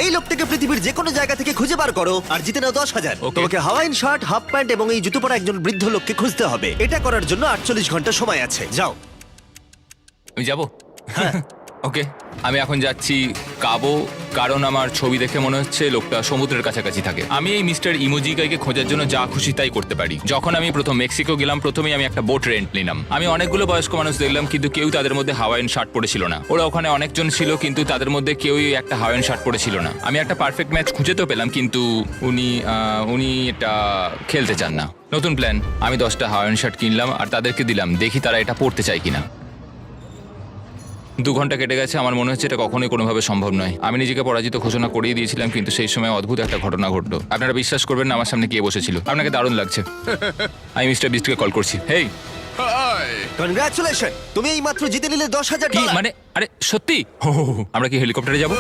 এই লোকটাকে পৃথিবীর যে কোনো জায়গা থেকে খুঁজে বার করো আর জিতে নাও 10,000। Okay. তোমাকে হাওয়াইন শার্ট, হাফ প্যান্ট এবং এই জুতো পরা একজন বৃদ্ধ লোককে খুঁজতে হবে। এটা করার জন্য 48 ঘন্টা সময় আছে। যাও। আমি যাব ওকে আমি এখন যাচ্ছি কাবো, কারণ আমার ছবি দেখে মনে হচ্ছে লোকটা সমুদ্রের কাছাকাছি থাকে। আমি এই মিস্টার ইমোজিকাইকে খোঁজার জন্য যা খুশি তাই করতে পারি। যখন আমি প্রথম মেক্সিকো গেলাম, প্রথমেই আমি একটা বোট রেন্ট নিলাম। আমি অনেকগুলো বয়স্ক মানুষ দেখলাম, কিন্তু কেউ তাদের মধ্যে হাওয়াইন শার্ট পরেছিল না। ওরা ওখানে অনেকজন ছিল, কিন্তু তাদের মধ্যে কেউই একটা হাওয়াইন শার্ট পরেছিল না। আমি একটা পারফেক্ট ম্যাচ খুঁজে তো পেলাম, কিন্তু উনি এটা খেলতে চান না। নতুন প্ল্যান, আমি 10টা হাওয়াইন শার্ট কিনলাম আর তাদেরকে দিলাম, দেখি তারা এটা পরতে চায় কিনা। 2 ঘন্টা কেটে গেছে, আমার মনে হচ্ছে এটা কখনোই কোনোভাবে সম্ভব নয়। আমি নিজেকে পরাজিত ঘোষণা করেই দিয়েছিলাম, কিন্তু সেই সময় অদ্ভুত একটা ঘটনা ঘটলো। আপনারা বিশ্বাস করবেন না, আমার সামনে কে বসেছিল। আপনাকে দারুণ লাগছে। আমি মিস্টার বিস্টকে কল করছি। হেই, কনগ্রাচুলেশন, তুমি এই মাত্র জিতে নিলে 10,000 কি ডলার। মানে? আরে সত্যি? আমরা কি হেলিকপ্টারে যাবো?